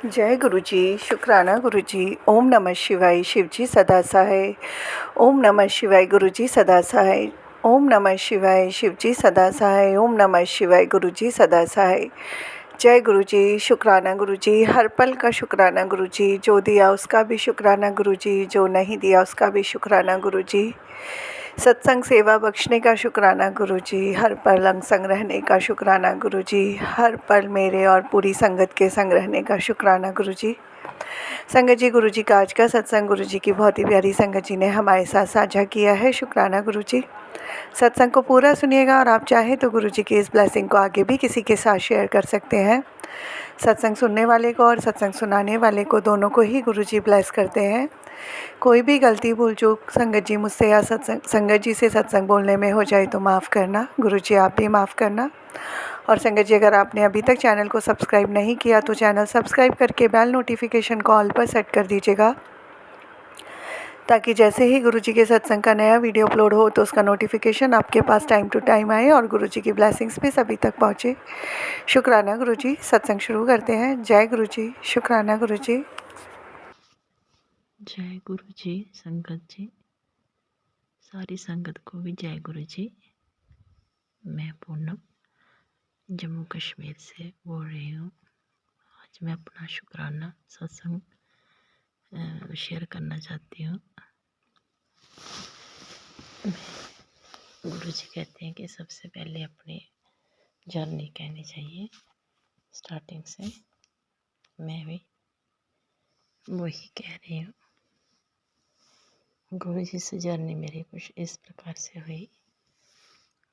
जय गुरु जी, शुक्राना गुरु जी। ओम नमः शिवाय। शिव जी सदा सहाय। ओम नमः शिवाय। गुरु जी सदा सहाय। ओम नमः शिवाय। शिव जी सदा सहाय। ओम नमः शिवाय। गुरु जी सदा सहाय। जय गुरु जी, शुक्राना गुरु जी। हर पल का शुक्राना गुरु जी। जो दिया उसका भी शुक्राना गुरु जी, जो नहीं दिया उसका भी शुक्राना गुरु जी। सत्संग सेवा बख्शने का शुक्राना गुरु जी। हर पल अंग संग रहने का शुक्राना गुरु जी। हर पल मेरे और पूरी संगत के संग रहने का शुक्राना गुरु जी। संगत जी, गुरु जी का आज का सत्संग गुरु जी की बहुत ही प्यारी संगत जी ने हमारे साथ साझा किया है। शुक्राना गुरु जी। सत्संग को पूरा सुनिएगा और आप चाहें तो गुरु जी की इस ब्लेसिंग को आगे भी किसी के साथ शेयर कर सकते हैं। सत्संग सुनने वाले को और सत्संग सुनाने वाले को दोनों को ही गुरु जी ब्लेस करते हैं। कोई भी गलती भूल चूक संगत जी मुझसे या संगत जी से सत्संग बोलने में हो जाए तो माफ़ करना। गुरु जी आप भी माफ़ करना। और संगत जी, अगर आपने अभी तक चैनल को सब्सक्राइब नहीं किया तो चैनल सब्सक्राइब करके बेल नोटिफिकेशन को ऑल पर सेट कर दीजिएगा, ताकि जैसे ही गुरु जी के सत्संग का नया वीडियो अपलोड हो तो उसका नोटिफिकेशन आपके पास टाइम टू टाइम आए और गुरु जी की ब्लेसिंग्स भी सभी तक पहुँचे। शुक्राना गुरु जी। सत्संग शुरू करते हैं। जय गुरु जी, शुक्राना गुरु जी। जय गुरु जी। संगत जी, सारी संगत को भी जय गुरु जी। मैं पूनम जम्मू कश्मीर से बोल रही हूँ। आज मैं अपना शुक्राना सत्संग शेयर करना चाहती हूँ। गुरु जी कहते हैं कि सबसे पहले अपनी जर्नी कहनी चाहिए स्टार्टिंग से। मैं भी वही कह रही हूँ। गुरु जी से जर्नी मेरी कुछ इस प्रकार से हुई।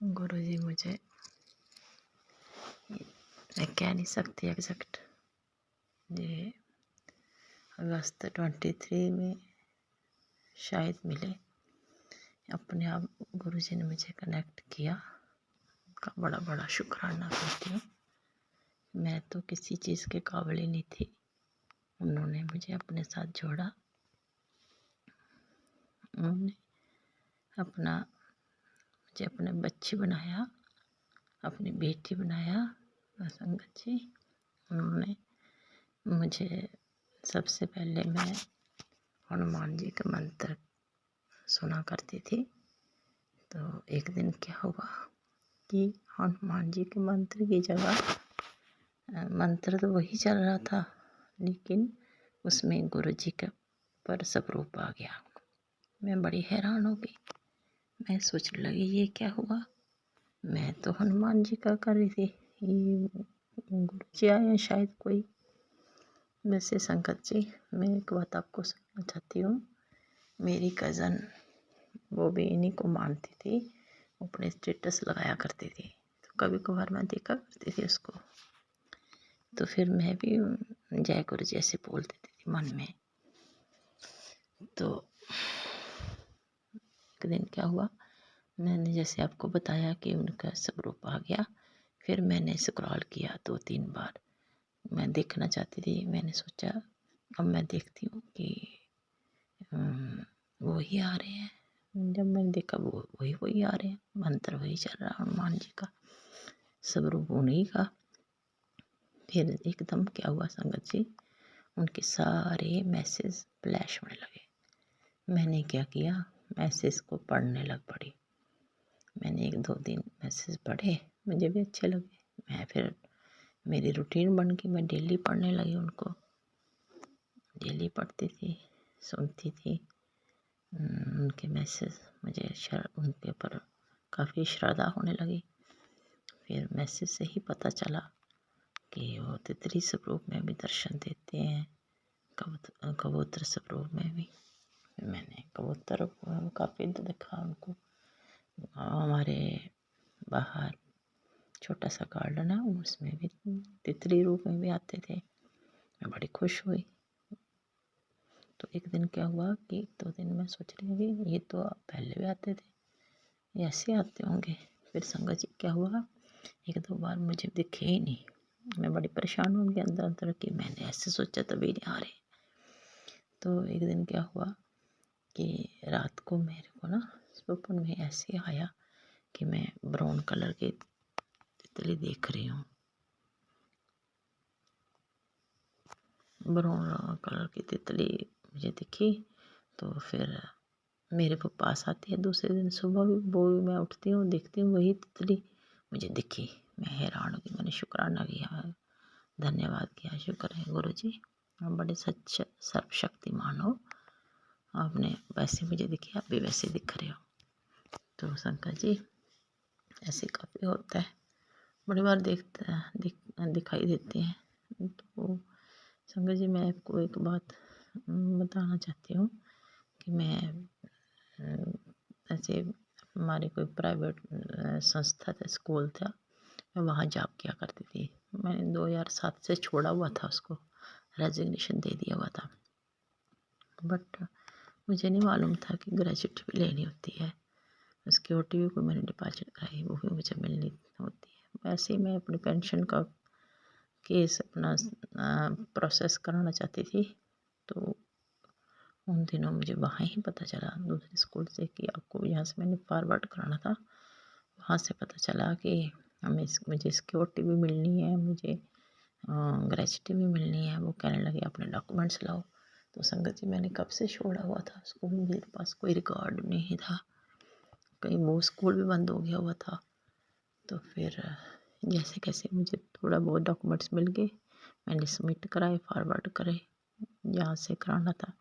गुरु जी मुझे, मैं कह नहीं सकती एग्जैक्ट, ये अगस्त 23 में शायद मिले। अपने आप गुरु जी ने मुझे कनेक्ट किया, उनका बड़ा बड़ा शुक्राना करती हूँ। मैं तो किसी चीज़ के काबिल ही नहीं थी, उन्होंने मुझे अपने साथ जोड़ा। उन्होंने मुझे अपने बच्ची बनाया, अपनी बेटी बनाया। संगत जी, उन्होंने मुझे सबसे पहले, मैं हनुमान जी का मंत्र सुना करती थी। तो एक दिन क्या हुआ कि हनुमान जी के मंत्र की जगह मंत्र तो वही चल रहा था, लेकिन उसमें गुरु जी का पर स्वरूप आ गया। मैं बड़ी हैरान हो गई। मैं सोचने लगी ये क्या हुआ। मैं तो हनुमान जी का कर रही थी, ये गुरु जी आए हैं शायद कोई। वैसे संगत जी, मैं एक बात आपको सुनना चाहती हूँ। मेरी कज़न, वो भी इन्हीं को मानती थी, अपने स्टेटस लगाया करती थी, तो कभी कभार मैं देखा करती थी उसको। तो फिर मैं भी जय गुरु जैसे बोल देती थी मन में। तो एक दिन क्या हुआ, मैंने जैसे आपको बताया कि उनका स्वरूप आ गया। फिर मैंने स्क्रॉल किया 2-3 बार, मैं देखना चाहती थी। मैंने सोचा अब मैं देखती हूँ कि वो ही आ रहे हैं। जब मैंने देखा वो वही आ रहे हैं, मंत्र वही चल रहा है हनुमान जी का, स्वरूप उन्हीं का। फिर एकदम क्या हुआ संगत जी, उनके सारे मैसेज फ्लैश होने लगे। मैंने क्या किया, मैसेज को पढ़ने लग पड़ी। मैंने 1-2 दिन मैसेज पढ़े, मुझे भी अच्छे लगे। मैं फिर मेरी रूटीन बन गई, मैं डेली पढ़ने लगी उनको। डेली पढ़ती थी, सुनती थी उनके मैसेज। मुझे उनके ऊपर काफ़ी श्रद्धा होने लगी। फिर मैसेज से ही पता चला कि वो तितली स्वरूप में भी दर्शन देते हैं, कबूतर स्वरूप में भी। मैंने कबूतर काफ़ी देखा उनको। हमारे बाहर छोटा सा गार्डन है, उसमें भी तितली रूप में भी आते थे। मैं बड़ी खुश हुई। तो एक दिन क्या हुआ कि 2 दिन मैं सोच रही थी ये तो पहले भी आते थे, ये ऐसे आते होंगे। फिर संगत जी क्या हुआ, 1-2 बार मुझे दिखे ही नहीं। मैं बड़ी परेशान हूँ उनके अंदर अंदर कि मैंने ऐसे सोचा तभी नहीं आ रहे। तो एक दिन क्या हुआ कि रात को मेरे को ना स्वप्न में ऐसे आया कि मैं ब्राउन कलर की तितली देख रही हूँ। ब्राउन कलर की तितली मुझे दिखी। तो फिर मेरे को पास आती है दूसरे दिन सुबह भी, वो भी मैं उठती हूँ देखती हूँ वही तितली मुझे दिखी। मैं हैरान हो गई, मैंने शुक्राना किया, धन्यवाद किया, शुक्र है गुरुजी, आप बड़े सच सर्वशक्तिमान हो, आपने वैसे मुझे दिखी, आप भी वैसे दिख रहे हो। तो शंकर जी ऐसे काफ़ी होता है, बड़ी बार दिखाई देते हैं। तो शंकर जी मैं आपको एक बात बताना चाहती हूँ कि मैं ऐसे हमारे कोई प्राइवेट संस्था था, स्कूल था, मैं वहाँ जॉब किया करती थी। मैंने 2007 से छोड़ा हुआ था उसको, रेजिग्नेशन दे दिया हुआ था। बट मुझे नहीं मालूम था कि ग्रेजुएटी भी लेनी होती है, सिक्योरिटी भी कोई मैंने डिपॉजिट कराई वो भी मुझे मिलनी होती है। वैसे ही मैं अपनी पेंशन का केस अपना प्रोसेस कराना चाहती थी। तो उन दिनों मुझे वहाँ ही पता चला दूसरे स्कूल से कि आपको यहाँ से मैंने फॉरवर्ड कराना था, वहाँ से पता चला कि मुझे सिक्योरिटी भी मिलनी है, मुझे ग्रेजुएटी भी मिलनी है। वो कहने लगे अपने डॉक्यूमेंट्स लाओ। तो संगत जी मैंने कब से छोड़ा हुआ था उसको, मेरे पास कोई रिकॉर्ड नहीं था, कहीं वो स्कूल भी बंद हो गया हुआ था। तो फिर जैसे कैसे मुझे थोड़ा बहुत डॉक्यूमेंट्स मिल गए, मैंने सबमिट कराए, फॉरवर्ड करे जहाँ से कराना था,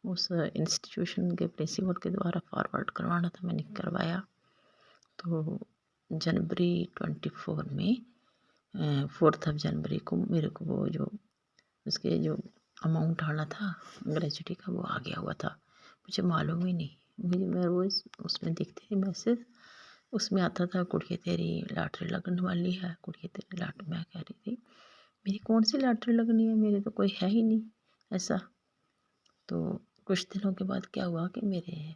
उस इंस्टीट्यूशन के प्रिंसिपल के द्वारा फॉरवर्ड करवाना था, मैंने करवाया। तो जनवरी 24 में 4 जनवरी को मेरे को वो जो उसके जो अमाउंट आना था ग्रेजुएटी का वो आ गया हुआ था, मुझे मालूम ही नहीं। मैं रोज़ उसमें देखती थी मैसेज, उसमें आता था कुड़िए तेरी लॉटरी लगने वाली है, कुड़िए तेरी लॉटरी। मैं कह रही थी मेरी कौन सी लॉटरी लगनी है, मेरे तो कोई है ही नहीं ऐसा। तो कुछ दिनों के बाद क्या हुआ कि मेरे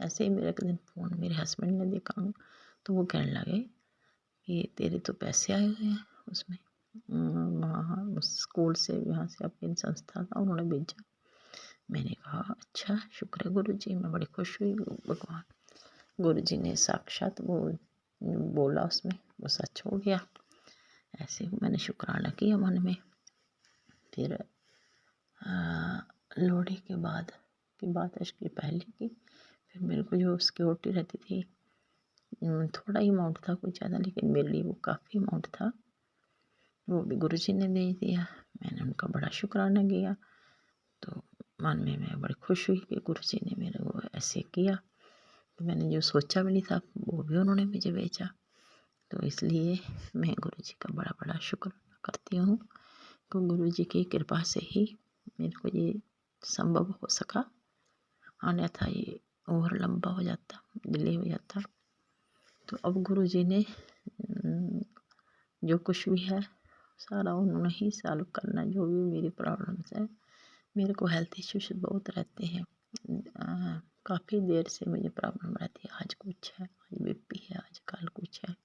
ऐसे ही मेरे एक दिन फ़ोन मेरे हस्बैंड ने देखा, तो वो कहने लगे कि तेरे तो पैसे आए हुए हैं उसमें, वहाँ उस स्कूल से, यहाँ से आपकी संस्था का उन्होंने भेजा। मैंने कहा अच्छा शुक्र है गुरुजी, मैं बड़ी खुश हुई। भगवान गुरुजी ने साक्षात वो बोला उसमें वो सच हो गया। ऐसे मैंने शुक्राना किया मन में। फिर लोहड़ी के बाद की बात है, इसकी पहले की। फिर मेरे को जो सिक्योरिटी रहती थी, थोड़ा ही अमाउंट था, कोई ज़्यादा, लेकिन मेरे लिए वो काफ़ी अमाउंट था, वो भी गुरुजी ने दे दिया। मैंने उनका बड़ा शुक्राना किया। तो मन में मैं बड़ी खुश हुई कि गुरुजी ने मेरे को ऐसे किया, तो मैंने जो सोचा भी नहीं था वो भी उन्होंने मुझे भेजा। तो इसलिए मैं गुरुजी का बड़ा बड़ा शुक्र करती हूँ कि गुरुजी की कृपा से ही मेरे को ये संभव हो सका, अन्यथा ये और लंबा हो जाता, डिले हो जाता। तो अब गुरुजी ने जो कुछ भी है सारा उन्होंने ही सॉल्व करना, जो भी मेरी प्रॉब्लम्स है। मेरे को हेल्थ इश्यूज बहुत रहते हैं, काफ़ी देर से मुझे प्रॉब्लम रहती है, आज कुछ है, आज बीपी है, आज कल कुछ है,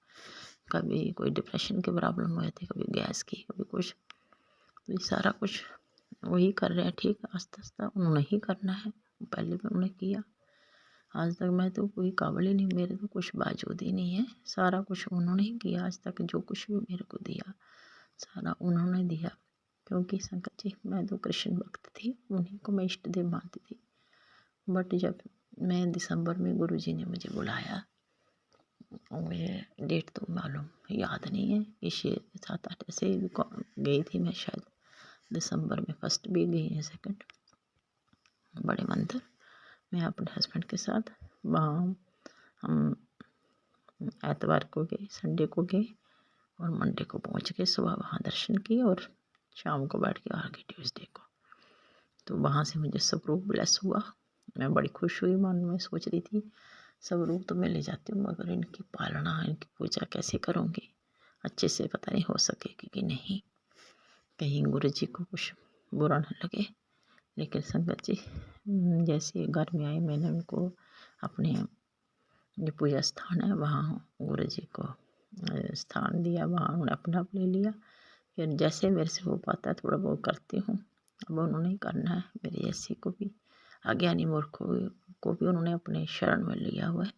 कभी कोई डिप्रेशन की प्रॉब्लम हो जाती है, कभी गैस की, कभी कुछ। तो ये सारा कुछ वही कर रहे हैं, ठीक आस्ता आस्ता उन्होंने ही करना है, पहले भी उन्होंने किया। आज तक मैं तो कोई काबिल ही नहीं, मेरे तो कुछ बावजूद ही नहीं है, सारा कुछ उन्होंने ही किया। आज तक जो कुछ भी मेरे को दिया सारा उन्होंने दिया, क्योंकि शंकर जी मैं तो कृष्ण भक्त थी, उन्हीं को मैं इष्ट देव मानती थी। बट जब मैं दिसंबर में गुरुजी ने मुझे बुलाया, मुझे डेट तो मालूम याद नहीं है कि 6-7-8 ऐसे गई थी मैं, शायद दिसंबर में, फर्स्ट भी गई है, सेकंड बड़े मंदिर मैं अपने हस्बैंड के साथ। वहाँ हम एतवार को गए, संडे को गए और मंडे को पहुँच गए। सुबह वहाँ दर्शन किए और शाम को बैठ के आ गए ट्यूसडे को। तो वहाँ से मुझे स्वरूप ब्लेस हुआ, मैं बड़ी खुश हुई। मन में सोच रही थी स्वरूप तो मैं ले जाती हूँ, मगर इनकी पालना, इनकी पूजा कैसे करूँगी, अच्छे से पता नहीं हो सकेगी कि नहीं, कहीं गुरु जी को कुछ बुरा न लगे। लेकिन संगत जी जैसे घर में आए, मैंने उनको अपने जो पूजा स्थान है वहाँ गुरु जी को स्थान दिया, वहाँ उन्होंने अपना ले लिया। फिर जैसे मेरे से हो पाता है थोड़ा बहुत करती हूँ। अब उन्होंने ही करना है, मेरे जैसी को भी, अज्ञानी मूर्खों को भी उन्होंने अपने शरण में लिया हुआ है।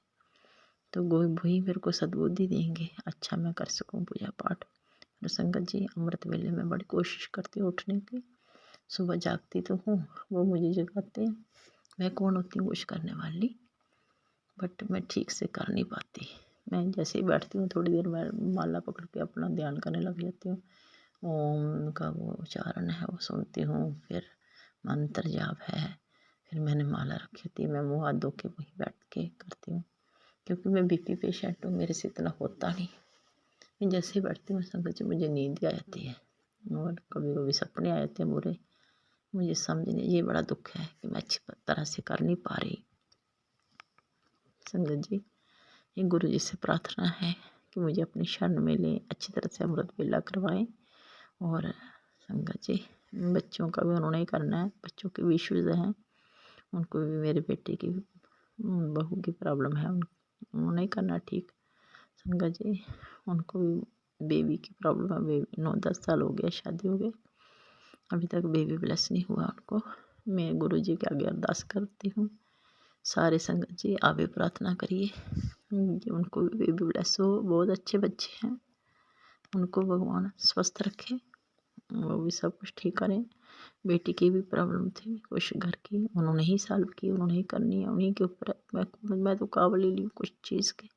तो वही मेरे को सद्बुद्धि देंगे, अच्छा मैं कर सकूँ पूजा पाठ। और संगत जी अमृत वेले में बड़ी कोशिश करती हूँ उठने की, सुबह जागती तो हूँ, वो मुझे जगाते हैं। मैं कौन होती हूँ कुछ करने वाली, बट मैं ठीक से कर नहीं पाती। मैं जैसे ही बैठती हूँ थोड़ी देर मैं माला पकड़ के अपना ध्यान करने लग जाती हूँ। ओम का वो उच्चारण है वो सुनती हूँ, फिर मंत्र जाप है, फिर मैंने माला रखी होती है, मैं मुँह हाथ धो के वहीं बैठ के करती हूँ। क्योंकि मैं बीपी पेशेंट हूँ, मेरे से इतना होता नहीं। मैं जैसे ही बैठती हूँ संगत जी मुझे नींद आ जाती है और कभी कभी सपने आ जाते हैं बुरे। मुझे समझ नहीं, ये बड़ा दुख है कि मैं अच्छी तरह से कर नहीं पा रही। संगत जी ये गुरु जी से प्रार्थना है कि मुझे अपनी शरण में लें, अच्छी तरह से अमृत वेला करवाएं। और संगत जी बच्चों का भी उन्होंने ही करना है, बच्चों के भी इश्यूज़ हैं, उनको भी मेरे बेटे की बहू की प्रॉब्लम है, उन्होंने ही करना है ठीक। संगत जी उनको भी बेबी की प्रॉब्लम है, बेबी 9-10 साल हो गया शादी हो गई, अभी तक बेबी ब्लेस नहीं हुआ उनको। मैं गुरु जी के आगे अरदास करती हूँ, सारे संगत जी आप भी प्रार्थना करिए कि उनको भी बेबी ब्लेस हो। बहुत अच्छे बच्चे हैं, उनको भगवान स्वस्थ रखे, वो भी सब कुछ ठीक करें। बेटी की भी प्रॉब्लम थी कुछ घर की, उन्होंने ही सॉल्व की, उन्होंने ही करनी है, उन्हीं के ऊपर मैं तो काबिल ही नहीं हूँ कुछ चीज़ के,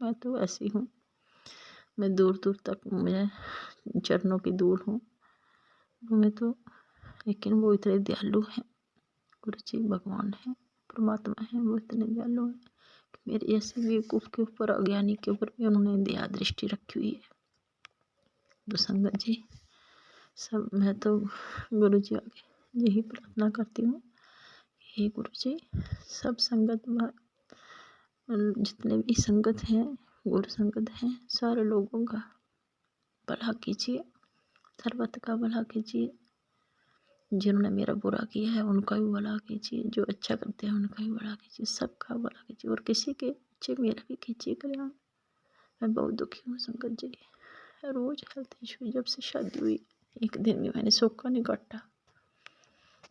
मैं तो ऐसी हूँ। मैं दूर दूर तक मैं चरणों की दूर हूँ मैं तो, लेकिन वो इतने दयालु हैं, गुरु जी भगवान है, परमात्मा है, वो इतने दयालु हैं कि मेरे ऐसे बेवकूफ़ के ऊपर, अज्ञानी के ऊपर भी उन्होंने दया दृष्टि रखी हुई है। तो संगत जी सब मैं तो गुरु जी आगे यही प्रार्थना करती हूँ, हे गुरु जी सब संगत जितने भी संगत हैं, गुरु संगत हैं, सारे लोगों का भला कीजिए, सर्वत्र का भला कीजिए। जिन्होंने मेरा बुरा किया है उनका भी भला कीजिए, जो अच्छा करते हैं उनका भी भला कीजिए, सबका भला कीजिए, और किसी के अच्छे मेरा भी कीजिए कल्याण। मैं बहुत दुखी हूँ संगत जी, रोज़ हेल्थ इशू, जब से शादी हुई एक दिन भी मैंने सोखा नहीं काटा।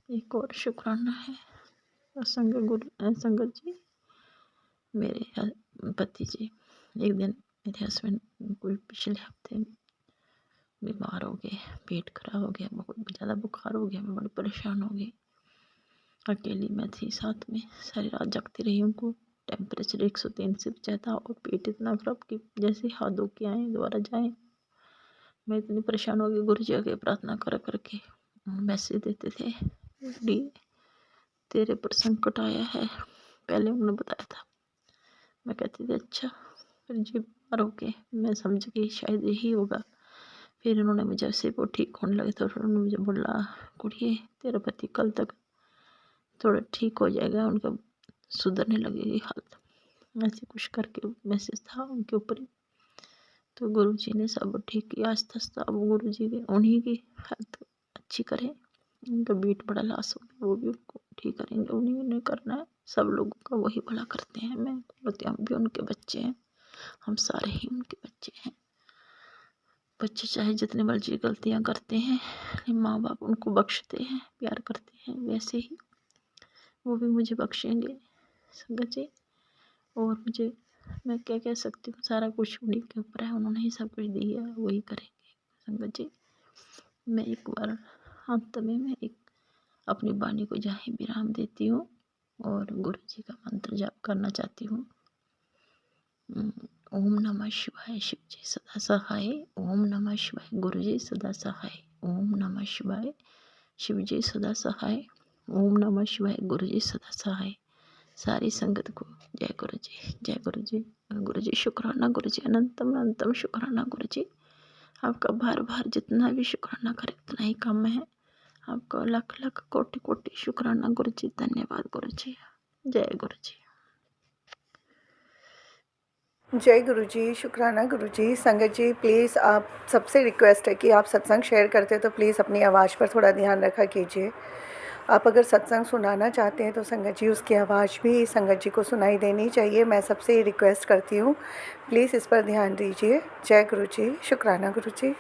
एक और शुक्राना है और संगत जी मेरे पति जी एक दिन मेरे हस्बैंड कोई पिछले हफ्ते बीमार हो गए, पेट खराब हो गया, बहुत ज़्यादा बुखार हो गया, मैं बड़ी परेशान हो गई। अकेली मैं थी साथ में, सारी रात जगती रही, उनको टेम्परेचर 103 से ज़्यादा और पेट इतना खराब कि जैसे हाथ धो के आए दोबारा जाएँ। मैं इतनी परेशान हो गई, गुरु जी आगे प्रार्थना कर करके मैसेज देते थे, डी तेरे पर संकट आया है, पहले उन्होंने बताया था। मैं कहती थी अच्छा, फिर जी बीमार हो गए, मैं समझ गई शायद यही होगा। फिर उन्होंने मुझे ऐसे वो ठीक होने लगे तो उन्होंने मुझे बोला कुड़िए तेरा पति कल तक थोड़ा ठीक हो जाएगा, उनका सुधरने लगेगी हालत, ऐसे कुछ करके मैसेज था उनके ऊपर ही। तो गुरु जी ने सब ठीक किया, आस्ते आस्ते अब गुरु जी के उन्हीं की हेल्थ अच्छी करें। उनका बीट बड़ा लॉस हो गया, वो भी उनको ठीक करेंगे, उन्हीं ने करना है, सब लोगों का वही भला करते हैं। मैं बोलती हम भी उनके बच्चे हैं, हम सारे ही उनके बच्चे हैं। बच्चे चाहे जितनी मर्जी गलतियाँ करते हैं, लेकिन माँ बाप उनको बख्शते हैं, प्यार करते हैं, वैसे ही वो भी मुझे बख्शेंगे संगत जी। और मुझे मैं क्या कह सकती हूँ, सारा कुछ उन्हीं के ऊपर है, उन्होंने ही सब कुछ दिया है, वही करेंगे संगत जी। मैं एक बार अंत में मैं एक अपनी वाणी को जहाँ विराम देती हूँ और गुरु जी का मंत्र जाप करना चाहती हूँ। ओम नमः शिवाय, शिव जी सदा सहाय। ओम नमः शिवाय, गुरु जी सदा सहाय। ओम नमः शिवाय, शिव जी सदा सहाय। ओम नमः शिवाय, गुरु जी सदा सहाय। सारी संगत को जय गुरु जी, जय गुरु जी। गुरु जी शुक्राना, गुरु जी अनंतम अनंतम शुक्राना। गुरु जी आपका बार बार जितना भी शुक्राना करे उतना ही कम है, आपका लाख लाख कोटि कोटि शुक्राना गुरु जी, धन्यवाद गुरु जी, जय गुरु जी। जय गुरु जी, शुक्राना गुरु जी। संगत जी प्लीज़ आप सबसे रिक्वेस्ट है कि आप सत्संग शेयर करते हैं तो प्लीज़ अपनी आवाज़ पर थोड़ा ध्यान रखा कीजिए। आप अगर सत्संग सुनाना चाहते हैं तो संगत जी उसकी आवाज़ भी संगत जी को सुनाई देनी चाहिए। मैं सबसे रिक्वेस्ट करती हूँ, प्लीज़ इस पर ध्यान दीजिए। जय गुरु जी, शुक्राना गुरु जी।